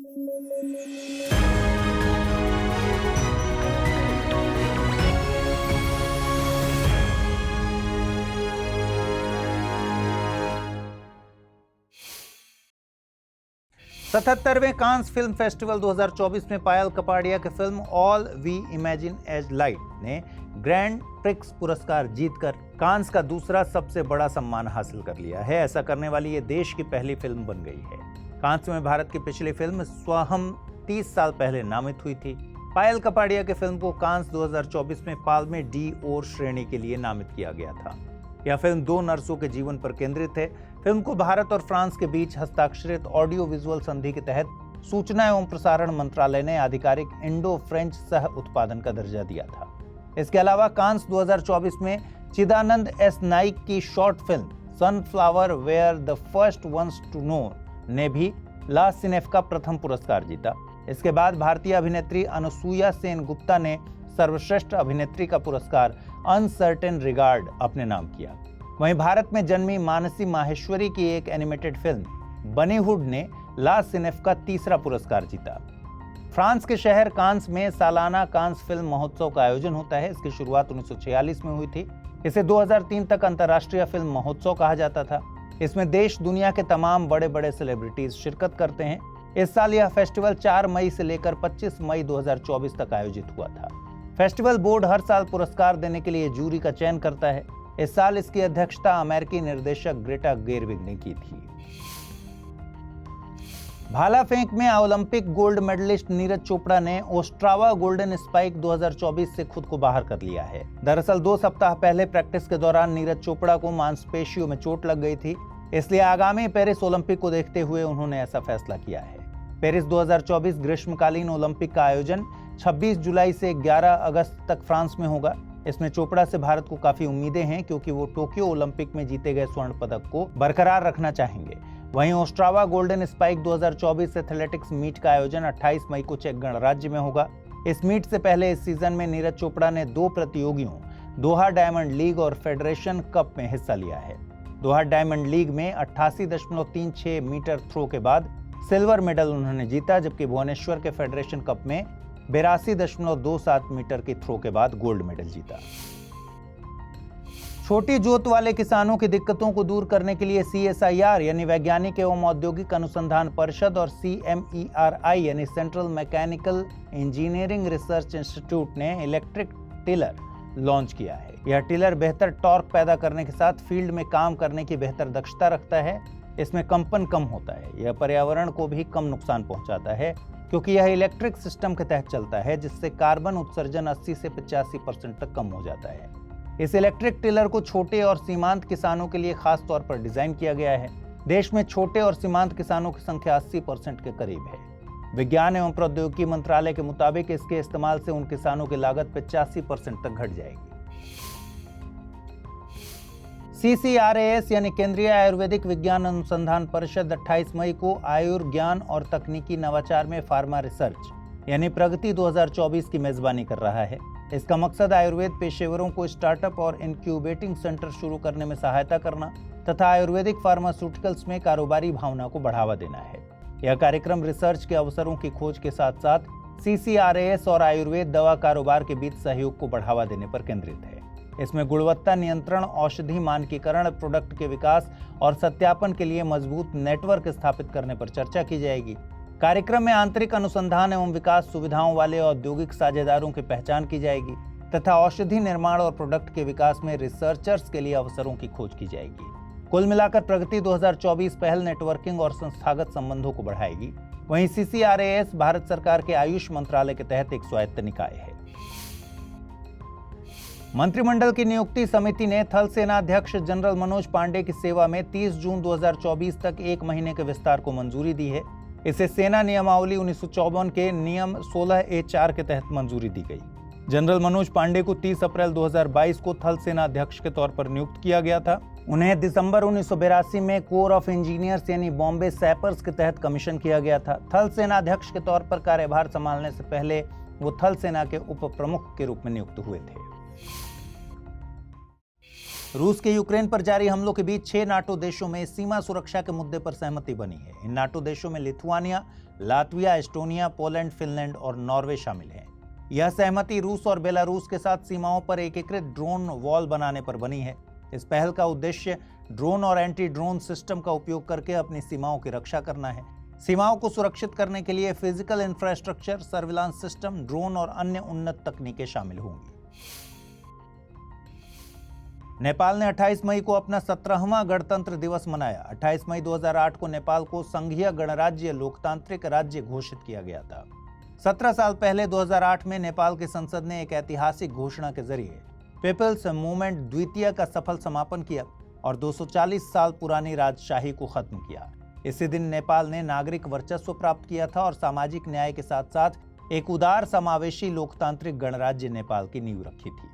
सतहत्तरवें Cannes film festival 2024 में पायल कपाड़िया की film All We Imagine as Light ने ग्रैंड प्रिक्स पुरस्कार जीतकर कांस का दूसरा सबसे बड़ा सम्मान हासिल कर लिया है। ऐसा करने वाली ये देश की पहली फिल्म बन गई है। कांस में भारत की पिछली फिल्म स्वहम 30 साल पहले नामित हुई थी। पायल कपाड़िया की फिल्म को कांस 2024 में पाल्मे d'Or श्रेणी के लिए नामित किया गया था। यह फिल्म 2 नर्सों के जीवन पर केंद्रित है। फिल्म को भारत और फ्रांस के बीच हस्ताक्षरित ऑडियो विजुअल संधि के तहत सूचना एवं प्रसारण मंत्रालय ने आधिकारिक इंडो फ्रेंच सह उत्पादन का दर्जा दिया था। इसके अलावा कांस 2024 में चिदानंद एस नाइक की short film Sunflower Were the First Ones to Know ने भी ला सिनेफ का प्रथम पुरस्कार जीता। इसके बाद भारतीय अभिनेत्री अनुसुईया सेन गुप्ता ने सर्वश्रेष्ठ अभिनेत्री का पुरस्कार अनसर्टेन रिगार्ड अपने नाम किया। वहीं भारत में जन्मी मानसी माहेश्वरी की एक एनिमेटेड फिल्म बनीहुड ने ला सिनेफ का तीसरा पुरस्कार जीता। फ्रांस के शहर कांस में सालाना कांस फिल्म महोत्सव का आयोजन होता है। इसकी शुरुआत 1946 में हुई थी। इसे 2003 तक अंतर्राष्ट्रीय फिल्म महोत्सव कहा जाता था। इसमें देश दुनिया के तमाम बड़े बड़े सेलिब्रिटीज शिरकत करते हैं। इस साल यह फेस्टिवल 4 मई से लेकर 25 मई 2024 तक आयोजित हुआ था। फेस्टिवल बोर्ड हर साल पुरस्कार देने के लिए जूरी का चयन करता है। इस साल इसकी अध्यक्षता अमेरिकी निर्देशक ग्रेटा गेरविग ने की थी। भाला फेंक में Olympic gold medallist Neeraj Chopra ने ओस्ट्रावा गोल्डन स्पाइक 2024 से खुद को बाहर कर लिया है। दरअसल 2 सप्ताह पहले प्रैक्टिस के दौरान नीरज चोपड़ा को मांसपेशियों में चोट लग गई थी। इसलिए आगामी पेरिस ओलंपिक को देखते हुए उन्होंने ऐसा फैसला किया है। पेरिस 2024 ग्रीष्मकालीन ओलंपिक का आयोजन 26 जुलाई से 11 अगस्त तक फ्रांस में होगा। इसमें चोपड़ा से भारत को काफी उम्मीदें हैं, क्योंकि वो टोक्यो ओलंपिक में जीते गए स्वर्ण पदक को बरकरार रखना चाहेंगे। वहीं Ostrava Golden Spike 2024 athletics meet का आयोजन 28 मई को चेक गणराज्य में होगा। इस मीट से पहले इस सीजन में नीरज चोपड़ा ने 2 प्रतियोगियों दोहा डायमंड लीग और फेडरेशन कप में हिस्सा लिया है। दोहा डायमंड लीग में 88.36 मीटर थ्रो के बाद सिल्वर मेडल उन्होंने जीता, जबकि भुवनेश्वर के फेडरेशन कप में 82.27 मीटर की थ्रो के बाद गोल्ड मेडल जीता। छोटी जोत वाले किसानों की दिक्कतों को दूर करने के लिए CSIR यानी वैज्ञानिक एवं औद्योगिक अनुसंधान परिषद और CMERI यानी central mechanical engineering research institute ने इलेक्ट्रिक टिलर लॉन्च किया है। यह टिलर बेहतर टॉर्क पैदा करने के साथ फील्ड में काम करने की बेहतर दक्षता रखता है। इसमें कंपन कम होता है। यह पर्यावरण को भी कम नुकसान पहुंचाता है, क्योंकि यह इलेक्ट्रिक सिस्टम के तहत चलता है, जिससे कार्बन उत्सर्जन 80 से 85% तक कम हो जाता है। इस इलेक्ट्रिक टिलर को छोटे और सीमांत किसानों के लिए खास तौर पर डिजाइन किया गया है। देश में छोटे और सीमांत किसानों की संख्या 80% के करीब है। विज्ञान एवं प्रौद्योगिकी मंत्रालय के मुताबिक इसके इस्तेमाल से उन किसानों की लागत 85% तक घट जाएगी। CCRAS यानी केंद्रीय आयुर्वेदिक विज्ञान अनुसंधान परिषद 28 मई को आयुर्ज्ञान और तकनीकी नवाचार में फार्मा रिसर्च यानी प्रगति 2024 की मेजबानी कर रहा है। इसका मकसद आयुर्वेद पेशेवरों को स्टार्टअप और इंक्यूबेटिंग सेंटर शुरू करने में सहायता करना तथा आयुर्वेदिक फार्मास्यूटिकल्स में कारोबारी भावना को बढ़ावा देना है। यह कार्यक्रम रिसर्च के अवसरों की खोज के साथ साथ CCRAS और आयुर्वेद दवा कारोबार के बीच सहयोग को बढ़ावा देने पर केंद्रित है। इसमें गुणवत्ता नियंत्रण, औषधि मानकीकरण, प्रोडक्ट के विकास और सत्यापन के लिए मजबूत नेटवर्क स्थापित करने पर चर्चा की जाएगी। कार्यक्रम में आंतरिक अनुसंधान एवं विकास सुविधाओं वाले औद्योगिक साझेदारों की पहचान की जाएगी तथा औषधि निर्माण और प्रोडक्ट के विकास में रिसर्चर्स के लिए अवसरों की खोज की जाएगी। कुल मिलाकर प्रगति 2024 पहल नेटवर्किंग और संस्थागत संबंधों को बढ़ाएगी। वहीं CCRAS भारत सरकार के आयुष मंत्रालय के तहत एक स्वायत्त निकाय है। मंत्रिमंडल की नियुक्ति समिति ने थल सेनाध्यक्ष जनरल मनोज पांडे की सेवा में 30 जून 2024 तक 1 महीने के विस्तार को मंजूरी दी है। इसे सेना नियमावली 1954 के नियम 16A4 के तहत मंजूरी दी गई। जनरल मनोज पांडे को 30 अप्रैल 2022 को थल सेनाध्यक्ष के तौर पर नियुक्त किया गया था। उन्हें दिसंबर 1982 में कोर ऑफ इंजीनियर्स यानी बॉम्बे सैपर्स के तहत कमीशन किया गया था। थल सेनाध्यक्ष के तौर पर कार्यभार संभालने से पहले वो थल सेना के उप प्रमुख के रूप में नियुक्त हुए थे। रूस के यूक्रेन पर जारी हमलों के बीच 6 नाटो देशों में सीमा सुरक्षा के मुद्दे पर सहमति बनी है। इन नाटो देशों में Lithuania, Latvia, Estonia, Poland, Finland और नॉर्वे शामिल हैं। यह सहमति रूस और बेलारूस के साथ सीमाओं पर एकीकृत ड्रोन वॉल बनाने पर बनी है। इस पहल का उद्देश्य ड्रोन और एंटी ड्रोन सिस्टम का उपयोग करके अपनी सीमाओं की रक्षा करना है। सीमाओं को सुरक्षित करने के लिए physical infrastructure, surveillance system, drone और अन्य उन्नत तकनीकें शामिल होंगी। नेपाल ने 28 मई को अपना 17वां गणतंत्र दिवस मनाया। 28 मई 2008 को नेपाल को संघीय गणराज्य लोकतांत्रिक राज्य घोषित किया गया था। 17 साल पहले 2008 में नेपाल की संसद ने एक ऐतिहासिक घोषणा के जरिए पीपल्स मूवमेंट द्वितीय का सफल समापन किया और 240 साल पुरानी राजशाही को खत्म किया। इसी दिन नेपाल ने नागरिक वर्चस्व प्राप्त किया था और सामाजिक न्याय के साथ साथ एक उदार समावेशी लोकतांत्रिक गणराज्य नेपाल की नींव रखी थी।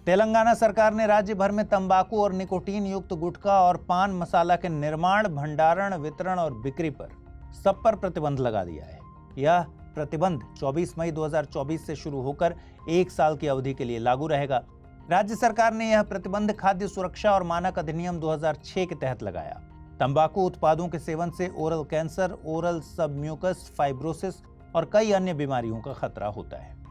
तेलंगाना सरकार ने राज्य भर में तंबाकू और निकोटीन युक्त गुटखा और पान मसाला के निर्माण, भंडारण, वितरण और बिक्री पर सब पर प्रतिबंध लगा दिया है। यह प्रतिबंध 24 मई 2024 से शुरू होकर 1 साल की अवधि के लिए लागू रहेगा। राज्य सरकार ने यह प्रतिबंध खाद्य सुरक्षा और मानक अधिनियम 2006 के तहत लगाया। तंबाकू उत्पादों के सेवन से oral cancer, oral submucous fibrosis और कई अन्य बीमारियों का खतरा होता है।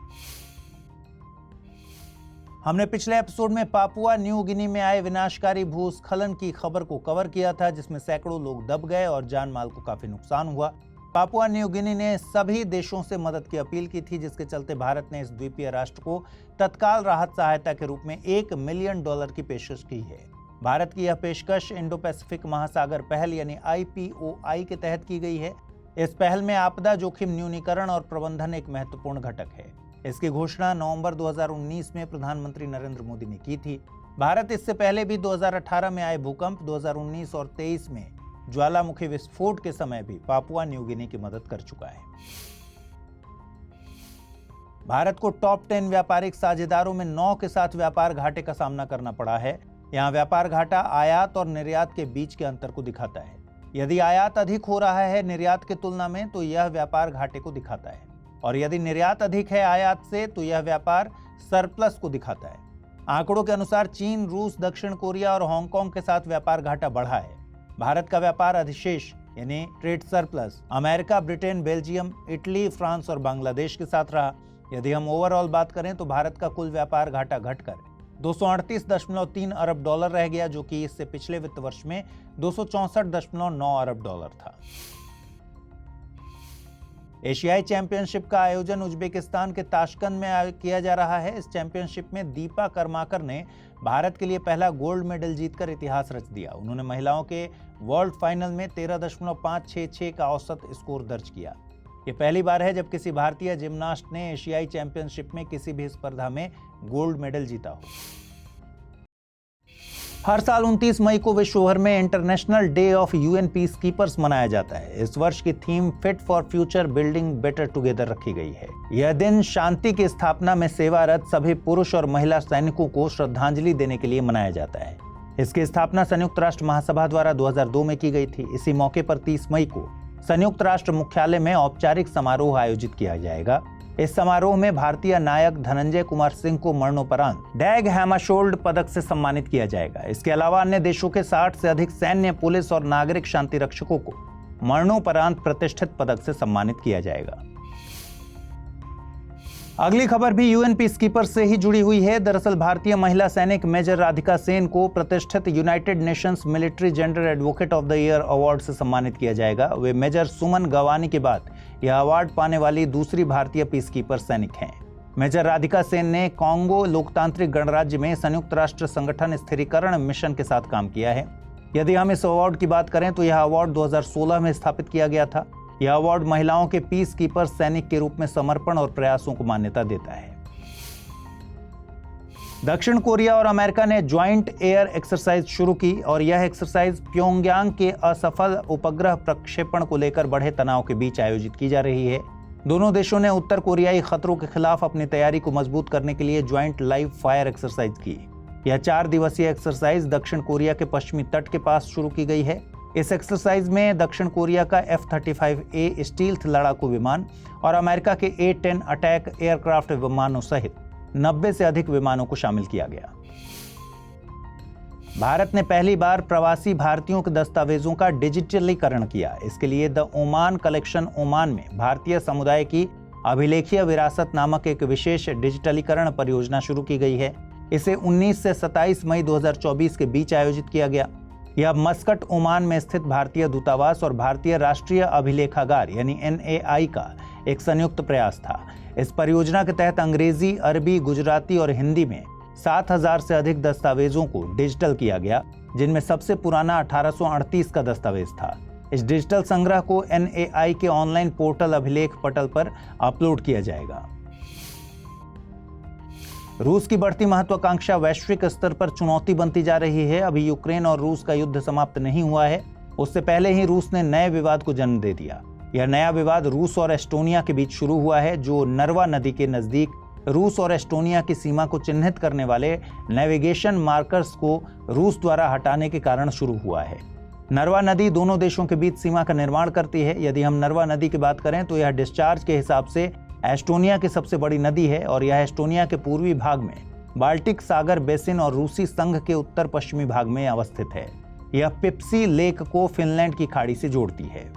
हमने पिछले एपिसोड में पापुआ न्यू गिनी में आए विनाशकारी भूस्खलन की खबर को कवर किया था, जिसमें सैकड़ों लोग दब गए और जान माल को काफी नुकसान हुआ। पापुआ न्यू गिनी ने सभी देशों से मदद की अपील की थी, जिसके चलते भारत ने इस द्वीपीय राष्ट्र को तत्काल राहत सहायता के रूप में $1 मिलियन की पेशकश की है। भारत की यह पेशकश इंडो पैसिफिक महासागर पहल यानी IPOI के तहत की गई है। इस पहल में आपदा जोखिम न्यूनीकरण और प्रबंधन एक महत्वपूर्ण घटक है। इसकी घोषणा नवंबर 2019 में प्रधानमंत्री नरेंद्र मोदी ने की थी। भारत इससे पहले भी 2018 में आए भूकंप, 2019 और 23 में ज्वालामुखी विस्फोट के समय भी पापुआ न्यू गिनी की मदद कर चुका है। भारत को टॉप 10 व्यापारिक साझेदारों में 9 के साथ व्यापार घाटे का सामना करना पड़ा है। यहाँ व्यापार घाटा आयात और निर्यात के बीच के अंतर को दिखाता है। यदि आयात अधिक हो रहा है निर्यात की तुलना में तो यह व्यापार घाटे को दिखाता है, और यदि निर्यात अधिक है आयात से तो यह व्यापार सरप्लस को दिखाता है। आंकड़ों के अनुसार चीन, रूस, दक्षिण कोरिया और हांगकांग के साथ व्यापार घाटा बढ़ा है। भारत का व्यापार अधिशेष यानी trade surplus America, Britain, Belgium, Italy, France और बांग्लादेश के साथ रहा। यदि हम ओवरऑल बात करें तो भारत का कुल व्यापार घाटा घटकर $238.3 अरब रह गया, जो कि इससे पिछले वित्त वर्ष में $264.9 अरब था। एशियाई चैंपियनशिप का आयोजन उज्बेकिस्तान के ताशकंद में किया जा रहा है। इस चैंपियनशिप में दीपा करमाकर ने भारत के लिए पहला गोल्ड मेडल जीतकर इतिहास रच दिया। उन्होंने महिलाओं के वर्ल्ड फाइनल में 13.566 का औसत स्कोर दर्ज किया। ये पहली बार है जब किसी भारतीय जिम्नास्ट ने एशियाई चैंपियनशिप में किसी भी स्पर्धा में गोल्ड मेडल जीता हो। हर साल 29 मई को विश्व भर में international day of UN peace keepers मनाया जाता है। इस वर्ष की theme fit for future building better together रखी गई है। यह दिन शांति की स्थापना में सेवारत सभी पुरुष और महिला सैनिकों को श्रद्धांजलि देने के लिए मनाया जाता है। इसकी स्थापना संयुक्त राष्ट्र महासभा द्वारा 2002 में की गई थी। इसी मौके पर 30 मई को संयुक्त राष्ट्र मुख्यालय में औपचारिक समारोह आयोजित किया जाएगा। इस समारोह में भारतीय नायक धनंजय कुमार सिंह को मरणोपरांत डैग हैमाशोल्ड पदक से सम्मानित किया जाएगा। इसके अलावा अन्य देशों के 60 से अधिक सैन्य, पुलिस और नागरिक शांति रक्षकों को मरणोपरांत प्रतिष्ठित पदक से सम्मानित किया जाएगा। अगली खबर भी UN पीसकीपर से ही जुड़ी हुई है। दरअसल भारतीय महिला सैनिक मेजर राधिका सेन को प्रतिष्ठित United Nations military gender advocate of the year award से सम्मानित किया जाएगा। वे मेजर सुमन गवानी के बाद यह अवार्ड पाने वाली दूसरी भारतीय पीसकीपर सैनिक हैं। मेजर राधिका सेन ने कांगो लोकतांत्रिक गणराज्य में संयुक्त राष्ट्र संगठन स्थिरीकरण मिशन के साथ काम किया है। यदि हम इस अवार्ड की बात करें तो यह अवार्ड 2016 में स्थापित किया गया था। यह अवार्ड महिलाओं के पीस कीपर सैनिक के रूप में समर्पण और प्रयासों को मान्यता देता है। दक्षिण कोरिया और अमेरिका ने ज्वाइंट एयर एक्सरसाइज शुरू की और यह एक्सरसाइज प्योंगयांग के असफल उपग्रह प्रक्षेपण को लेकर बढ़े तनाव के बीच आयोजित की जा रही है। दोनों देशों ने उत्तर कोरियाई खतरों के खिलाफ अपनी तैयारी को मजबूत करने के लिए ज्वाइंट लाइव फायर एक्सरसाइज की। यह 4 दिवसीय एक्सरसाइज दक्षिण कोरिया के पश्चिमी तट के पास शुरू की गई है। इस एक्सरसाइज में दक्षिण कोरिया का F-35A स्टील्थ लड़ाकू विमान और अमेरिका के A-10 अटैक एयरक्राफ्ट विमानों सहित 90 से अधिक विमानों को शामिल किया गया। भारत ने पहली बार प्रवासी भारतीयों के दस्तावेजों का डिजिटलीकरण किया। इसके लिए द ओमान कलेक्शन ओमान में भारतीय समुदाय की अभिलेखीय विरासत नामक एक विशेष डिजिटलीकरण परियोजना शुरू की गई है। इसे 19 से 27 मई 2024 के बीच आयोजित किया गया। यह मस्कट ओमान में स्थित भारतीय दूतावास और भारतीय राष्ट्रीय अभिलेखागार यानी NAI का एक संयुक्त प्रयास था। इस परियोजना के तहत अंग्रेजी, अरबी, गुजराती और हिंदी में 7000 से अधिक दस्तावेजों को डिजिटल किया गया, जिनमें सबसे पुराना 1838 का दस्तावेज था। इस डिजिटल संग्रह को NAI के ऑनलाइन पोर्टल अभिलेख पटल पर अपलोड किया जाएगा। रूस की बढ़ती महत्वाकांक्षा वैश्विक स्तर पर चुनौती बनती जा रही है। अभी यूक्रेन और रूस का युद्ध समाप्त नहीं हुआ है। उससे पहले ही रूस ने नए विवाद को जन्म दे दिया। यह नया विवाद रूस और एस्टोनिया के बीच शुरू हुआ है, जो नर्वा नदी के नजदीक रूस और एस्टोनिया की सीमा को चिन्हित करने वाले नेविगेशन मार्कर्स को रूस द्वारा हटाने के कारण शुरू हुआ है। नर्वा नदी दोनों देशों के बीच सीमा का निर्माण करती है। यदि हम नर्वा नदी की बात करें तो यह डिस्चार्ज के हिसाब से एस्टोनिया की सबसे बड़ी नदी है और यह एस्टोनिया के पूर्वी भाग में बाल्टिक सागर बेसिन और रूसी संघ के उत्तर पश्चिमी भाग में अवस्थित है। यह पिप्सी लेक को फिनलैंड की खाड़ी से जोड़ती है।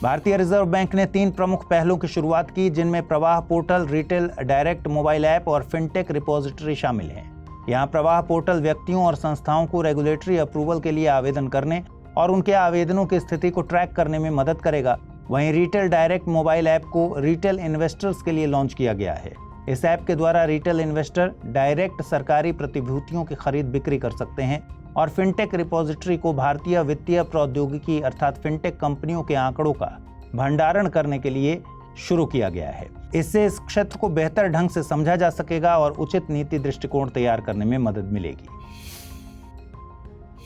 भारतीय रिजर्व बैंक ने 3 प्रमुख पहलों की शुरुआत की, जिनमें प्रवाह portal, retail direct mobile app और फिनटेक रिपोजिटरी शामिल हैं। यहाँ प्रवाह पोर्टल व्यक्तियों और संस्थाओं को रेगुलेटरी अप्रूवल के लिए आवेदन करने और उनके आवेदनों की स्थिति को ट्रैक करने में मदद करेगा। वहीं रिटेल डायरेक्ट मोबाइल ऐप को रिटेल इन्वेस्टर्स के लिए लॉन्च किया गया है। इस ऐप के द्वारा रिटेल इन्वेस्टर डायरेक्ट सरकारी प्रतिभूतियों की खरीद बिक्री कर सकते हैं और फिनटेक रिपोजिटरी को भारतीय वित्तीय प्रौद्योगिकी अर्थात फिनटेक कंपनियों के आंकड़ों का भंडारण करने के लिए शुरू किया गया है। इससे इस क्षेत्र को बेहतर ढंग से समझा जा सकेगा और उचित नीति दृष्टिकोण तैयार करने में मदद मिलेगी।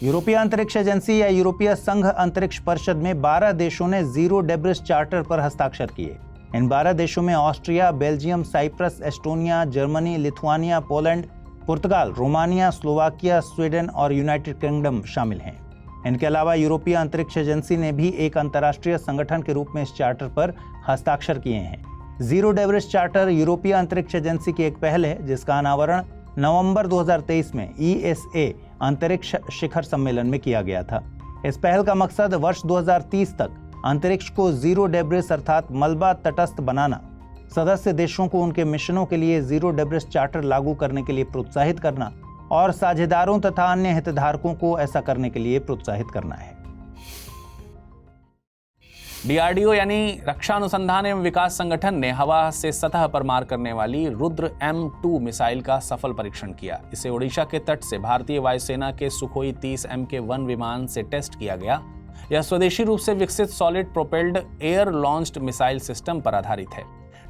यूरोपीय अंतरिक्ष एजेंसी या यूरोपीय संघ अंतरिक्ष परिषद में 12 देशों ने जीरो डेब्रिस चार्टर पर हस्ताक्षर किए। इन 12 देशों में Austria, Belgium, Cyprus, Estonia, Germany, Lithuania, Poland, पुर्तगाल, रोमानिया, स्लोवाकिया, स्वीडन और यूनाइटेड किंगडम शामिल हैं। इनके अलावा यूरोपीय अंतरिक्ष एजेंसी ने भी एक अंतर्राष्ट्रीय संगठन के रूप में इस चार्टर पर हस्ताक्षर किए हैं। जीरो डेब्रिस चार्टर यूरोपीय अंतरिक्ष एजेंसी की एक पहल है, जिसका अनावरण नवंबर 2023 में ESA अंतरिक्ष शिखर सम्मेलन में किया गया था। इस पहल का मकसद वर्ष 2030 तक अंतरिक्ष को जीरो डेब्रिस अर्थात मलबा तटस्थ बनाना, सदस्य देशों को उनके मिशनों के लिए जीरो डेब्रिस चार्टर लागू करने के लिए प्रोत्साहित करना और साझेदारों तथा अन्य हितधारकों को ऐसा करने के लिए प्रोत्साहित करना है। DRDO यानी रक्षा अनुसंधान एवं विकास संगठन ने हवा से सतह पर मार करने वाली रुद्र M2 मिसाइल का सफल परीक्षण किया। इसे ओडिशा के तट से भारतीय वायुसेना के सुखोई 30 MK-1 विमान से टेस्ट किया गया। यह स्वदेशी रूप से विकसित solid propelled air launched missile system पर आधारित है।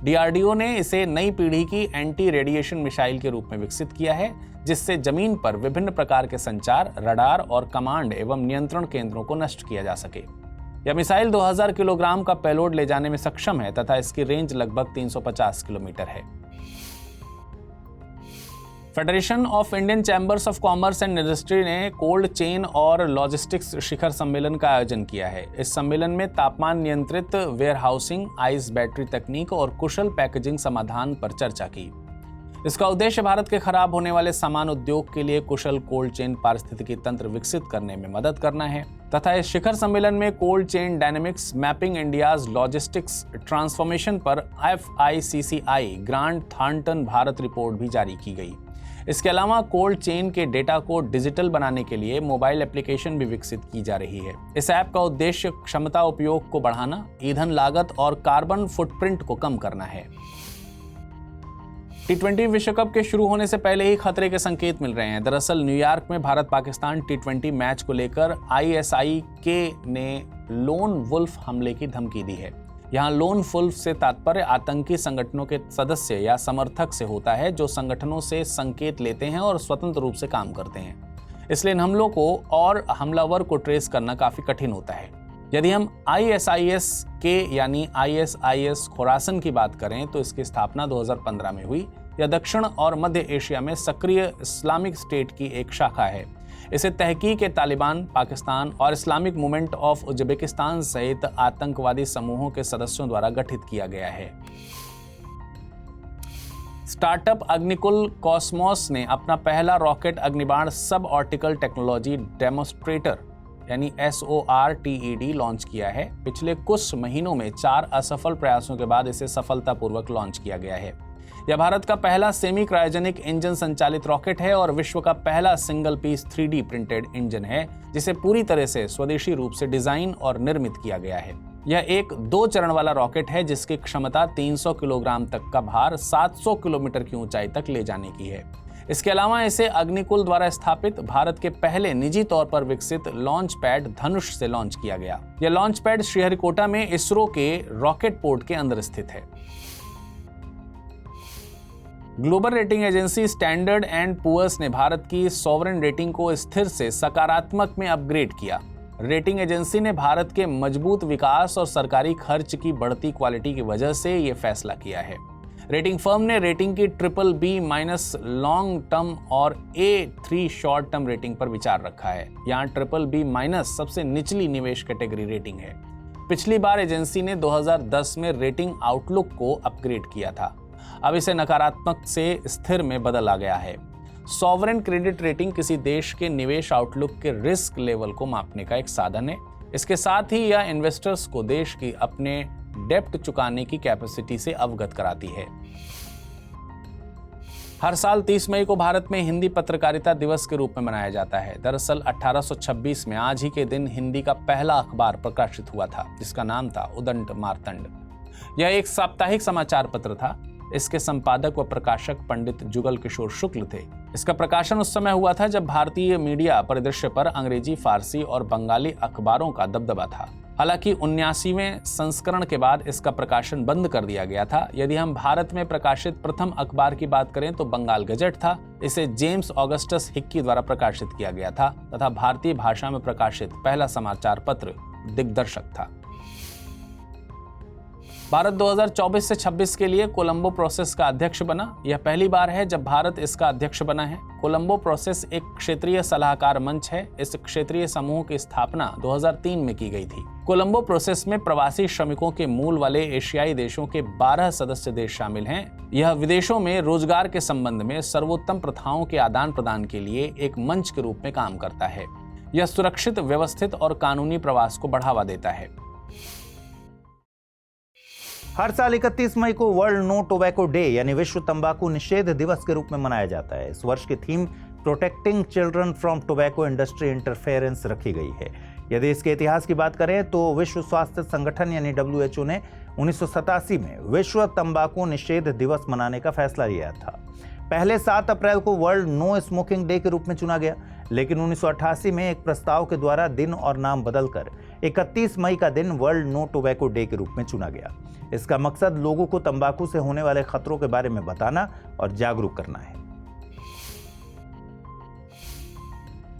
DRDO ने इसे नई पीढ़ी की एंटी रेडिएशन मिसाइल के रूप में विकसित किया है, जिससे जमीन पर विभिन्न प्रकार के संचार, रडार और कमांड एवं नियंत्रण केंद्रों को नष्ट किया जा सके। यह मिसाइल 2000 किलोग्राम का पेलोड ले जाने में सक्षम है तथा इसकी रेंज लगभग 350 किलोमीटर है। Federation of Indian chambers of commerce and industry ने कोल्ड चेन और लॉजिस्टिक्स शिखर सम्मेलन का आयोजन किया है। इस सम्मेलन में तापमान नियंत्रित वेयरहाउसिंग, आइस बैटरी तकनीक और कुशल पैकेजिंग समाधान पर चर्चा की। इसका उद्देश्य भारत के खराब होने वाले सामान उद्योग के लिए कुशल कोल्ड चेन पारिस्थितिकी तंत्र विकसित करने में मदद करना है तथा इस शिखर सम्मेलन में cold chain dynamics mapping India's logistics transformation पर FICCI ग्रांट थार्नटन भारत रिपोर्ट भी जारी की गई। इसके अलावा कोल्ड चेन के डेटा को डिजिटल बनाने के लिए मोबाइल एप्लीकेशन भी विकसित की जा रही है। इस ऐप का उद्देश्य क्षमता उपयोग को बढ़ाना, ईंधन लागत और कार्बन फुटप्रिंट को कम करना है। T20 विश्व कप के शुरू होने से पहले ही खतरे के संकेत मिल रहे हैं। दरअसल न्यूयॉर्क में भारत पाकिस्तान T20 मैच को लेकर ISIK ने लोन वुल्फ हमले की धमकी दी है। यहाँ लोन वुल्फ से तात्पर्य आतंकी संगठनों के सदस्य या समर्थक से होता है, जो संगठनों से संकेत लेते हैं और स्वतंत्र रूप से काम करते हैं। इसलिए इन हमलों को और हमलावर को ट्रेस करना काफी कठिन होता है। यदि हम ISIS के यानी ISIS खुरासन की बात करें तो इसकी स्थापना 2015 में हुई। यह दक्षिण और मध्य एशिया में सक्रिय इस्लामिक स्टेट की एक शाखा है। इसे तहकीक तालिबान, पाकिस्तान और इस्लामिक मूवमेंट ऑफ उज्बेकिस्तान सहित आतंकवादी समूहों के सदस्यों द्वारा गठित किया गया है। स्टार्टअप अग्निकुल कॉस्मोस ने अपना पहला रॉकेट अग्निबाण सब ऑर्टिकल टेक्नोलॉजी डेमोस्ट्रेटर यानी SORTED लॉन्च किया है। पिछले कुछ महीनों में 4 असफल प्रयासों के बाद इसे सफलतापूर्वक लॉन्च किया गया है। यह भारत का पहला सेमी क्रायोजेनिक इंजन संचालित रॉकेट है और विश्व का पहला single piece 3D printed engine है, जिसे पूरी तरह से स्वदेशी रूप से डिजाइन और निर्मित किया गया है। यह एक 2 चरण वाला रॉकेट है जिसकी क्षमता 300 किलोग्राम तक का भार 700 किलोमीटर की ऊंचाई तक ले जाने की है। इसके अलावा इसे अग्निकुल द्वारा स्थापित भारत के पहले निजी तौर पर विकसित लॉन्च पैड धनुष से लॉन्च किया गया। यह लॉन्च पैड श्रीहरिकोटा में इसरो के रॉकेट पोर्ट के अंदर स्थित है। Global rating agency Standard and Poor's ने भारत की सॉवरेन रेटिंग को स्थिर से सकारात्मक में अपग्रेड किया। रेटिंग एजेंसी ने भारत के मजबूत विकास और सरकारी खर्च की बढ़ती क्वालिटी की वजह से यह फैसला किया है। रेटिंग फर्म ने रेटिंग की BBB- लॉन्ग टर्म और A3 शॉर्ट टर्म रेटिंग पर विचार रखा है। यहाँ BBB- सबसे निचली निवेश कैटेगरी रेटिंग है। पिछली बार एजेंसी ने 2010 में रेटिंग आउटलुक को अपग्रेड किया था। अब इसे नकारात्मक से स्थिर में बदला गया है। सॉवरेन क्रेडिट रेटिंग किसी देश के निवेश आउटलुक के रिस्क लेवल को मापने का एक साधन है। इसके साथ ही यह इन्वेस्टर्स को देश की अपने डेप्ट चुकाने की कैपेसिटी से अवगत कराती है। हर साल 30 मई को भारत में हिंदी पत्रकारिता दिवस के रूप में मनाया जाता है। दरअसल 1826 में आज ही के दिन हिंदी का पहला अखबार प्रकाशित हुआ था, जिसका नाम था उदंड मार्तंड। यह एक साप्ताहिक समाचार पत्र था। इसके संपादक व प्रकाशक पंडित जुगल किशोर शुक्ल थे। इसका प्रकाशन उस समय हुआ था जब भारतीय मीडिया परिदृश्य पर अंग्रेजी, फारसी और बंगाली अखबारों का दबदबा था। हालांकि 79वें संस्करण के बाद इसका प्रकाशन बंद कर दिया गया था। यदि हम भारत में प्रकाशित प्रथम अखबार की बात करें तो बंगाल गजट था। इसे जेम्स ऑगस्टस हिक्की द्वारा प्रकाशित किया गया था तथा भारतीय भाषा में प्रकाशित पहला समाचार पत्र दिग्दर्शक था। भारत 2024 से 26 के लिए कोलंबो प्रोसेस का अध्यक्ष बना। यह पहली बार है जब भारत इसका अध्यक्ष बना है। कोलंबो प्रोसेस एक क्षेत्रीय सलाहकार मंच है। इस क्षेत्रीय समूह की स्थापना 2003 में की गई थी। कोलंबो प्रोसेस में प्रवासी श्रमिकों के मूल वाले एशियाई देशों के 12 सदस्य देश शामिल हैं। यह विदेशों में रोजगार के संबंध में सर्वोत्तम प्रथाओं के आदान प्रदान के लिए एक मंच के रूप में काम करता है। यह सुरक्षित, व्यवस्थित और कानूनी प्रवास को बढ़ावा देता है। हर साल 31 मई को वर्ल्ड नो टोबैको डे यानी विश्व तंबाकू निषेध दिवस के रूप में मनाया जाता है। इस वर्ष की theme protecting children from tobacco industry interference रखी गई है। यदि इसके इतिहास की बात करें तो विश्व स्वास्थ्य संगठन यानी WHO ने 1987 में विश्व तंबाकू निषेध दिवस मनाने का फैसला लिया था। पहले 7 अप्रैल को वर्ल्ड नो स्मोकिंग डे के रूप में चुना गया, लेकिन 1988 में एक प्रस्ताव के द्वारा दिन और नाम बदलकर 31 मई का दिन वर्ल्ड नो टोबैको डे के रूप में चुना गया। इसका मकसद लोगों को तंबाकू से होने वाले खतरों के बारे में बताना और जागरूक करना है।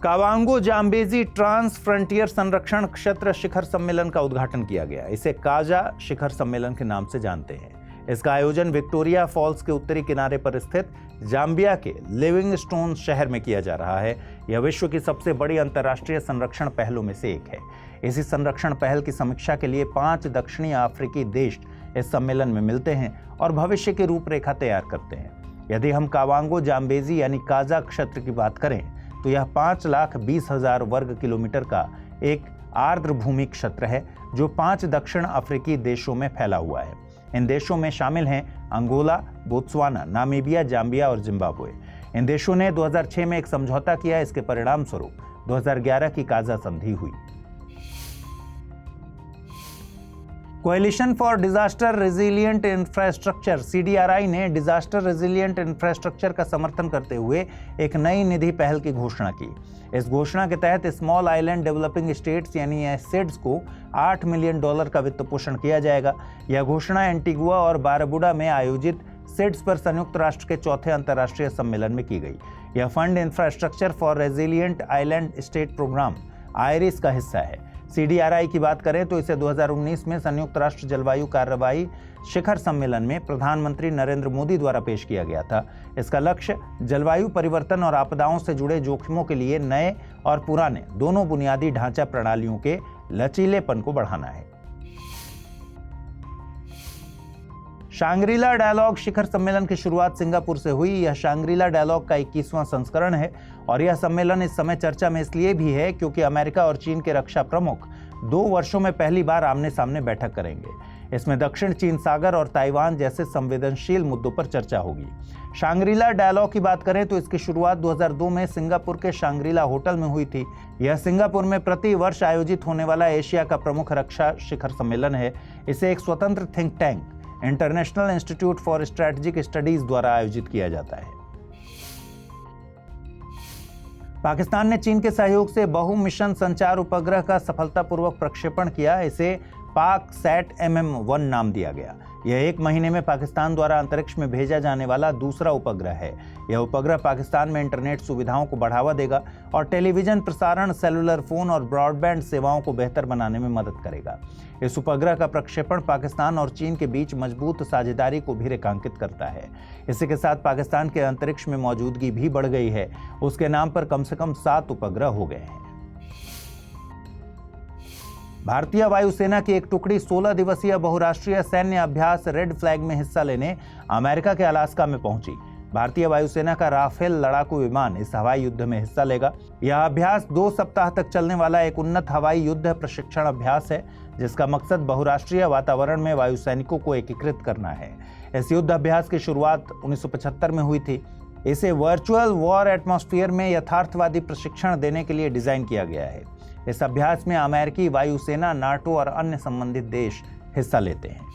कावांगो जाम्बेजी ट्रांस फ्रंटियर संरक्षण क्षेत्र शिखर सम्मेलन का उद्घाटन किया गया। इसे काजा शिखर सम्मेलन के नाम से जानते हैं। इसका आयोजन विक्टोरिया फॉल्स के उत्तरी किनारे पर स्थित जाम्बिया के लिविंगस्टोन शहर में किया जा रहा है। यह विश्व की सबसे बड़ी अंतर्राष्ट्रीय संरक्षण पहलों में से एक है। इसी संरक्षण पहल की समीक्षा के लिए 5 दक्षिणी अफ्रीकी देश इस सम्मेलन में मिलते हैं और भविष्य की रूपरेखा तैयार करते हैं। यदि हम कावांगो जाम्बेजी यानी काजा क्षेत्र की बात करें तो यह 5,20,000 वर्ग किलोमीटर का एक आर्द्र भूमि क्षेत्र है जो 5 दक्षिण अफ्रीकी देशों में फैला हुआ है। इन देशों में शामिल हैं अंगोला, बोत्सवाना, नामीबिया, जाम्बिया और जिम्बाब्वे। इन देशों ने 2006 में एक समझौता किया। इसके परिणाम स्वरूप 2011 की काजा संधि हुई। Coalition for disaster resilient infrastructure CDRI ने डिजास्टर रेजिलिएंट इंफ्रास्ट्रक्चर का समर्थन करते हुए एक नई निधि पहल की घोषणा की। इस घोषणा के तहत स्मॉल आइलैंड डेवलपिंग स्टेट्स यानी SADS को $8 मिलियन का वित्त पोषण किया जाएगा। यह घोषणा एंटीगुआ और बारबुडा में आयोजित SADS पर संयुक्त राष्ट्र के 4थे अंतर्राष्ट्रीय सम्मेलन में की गई। यह fund infrastructure for resilient island state programme IRIS का हिस्सा है। CDRI की बात करें तो इसे 2019 में संयुक्त राष्ट्र जलवायु कार्रवाई शिखर सम्मेलन में प्रधानमंत्री नरेंद्र मोदी द्वारा पेश किया गया था। इसका लक्ष्य जलवायु परिवर्तन और आपदाओं से जुड़े जोखिमों के लिए नए और पुराने दोनों बुनियादी ढांचा प्रणालियों के लचीलेपन को बढ़ाना है। शांग्रीला डायलॉग शिखर सम्मेलन की शुरुआत सिंगापुर से हुई। यह शांग्रीला डायलॉग का 21वां संस्करण है और यह सम्मेलन इस समय चर्चा में इसलिए भी है क्योंकि अमेरिका और चीन के रक्षा प्रमुख 2 वर्षों में पहली बार आमने सामने बैठक करेंगे। इसमें दक्षिण चीन सागर और ताइवान जैसे संवेदनशील मुद्दों पर चर्चा होगी। शांग्रीला डायलॉग की बात करें तो इसकी शुरुआत 2002 में सिंगापुर के शांग्रीला होटल में हुई थी। यह सिंगापुर में प्रति वर्ष आयोजित होने वाला एशिया का प्रमुख रक्षा शिखर सम्मेलन है। इसे एक स्वतंत्र think tank international institute for strategic studies द्वारा आयोजित किया जाता है। पाकिस्तान ने चीन के सहयोग से बहु मिशन संचार उपग्रह का सफलतापूर्वक प्रक्षेपण किया। इसे पाक सैट MM-1 नाम दिया गया। यह 1 महीने में पाकिस्तान द्वारा अंतरिक्ष में भेजा जाने वाला दूसरा उपग्रह है। यह उपग्रह पाकिस्तान में इंटरनेट सुविधाओं को बढ़ावा देगा और टेलीविजन प्रसारण, सेलुलर फोन और ब्रॉडबैंड सेवाओं को बेहतर बनाने में मदद करेगा। इस उपग्रह का प्रक्षेपण पाकिस्तान और चीन के बीच मजबूत साझेदारी को भी रेखांकित करता है। इसी के साथ पाकिस्तान के अंतरिक्ष में मौजूदगी भी बढ़ गई है। उसके नाम पर कम से कम 7 उपग्रह हो गए हैं। भारतीय वायुसेना की एक टुकड़ी 16 दिवसीय बहुराष्ट्रीय सैन्य अभ्यास रेड फ्लैग में हिस्सा लेने अमेरिका के अलास्का में पहुंची। भारतीय वायुसेना का राफेल लड़ाकू विमान इस हवाई युद्ध में हिस्सा लेगा। यह अभ्यास 2 सप्ताह तक चलने वाला एक उन्नत हवाई युद्ध प्रशिक्षण अभ्यास है, जिसका मकसद बहुराष्ट्रीय वातावरण में वायुसैनिकों को एकीकृत करना है। इस युद्ध अभ्यास की शुरुआत 1975 में हुई थी। इसे वर्चुअल वॉर एटमॉस्फेयर में यथार्थवादी प्रशिक्षण देने के लिए डिजाइन किया गया है। इस अभ्यास में अमेरिकी वायुसेना, नाटो और अन्य संबंधित देश हिस्सा लेते हैं।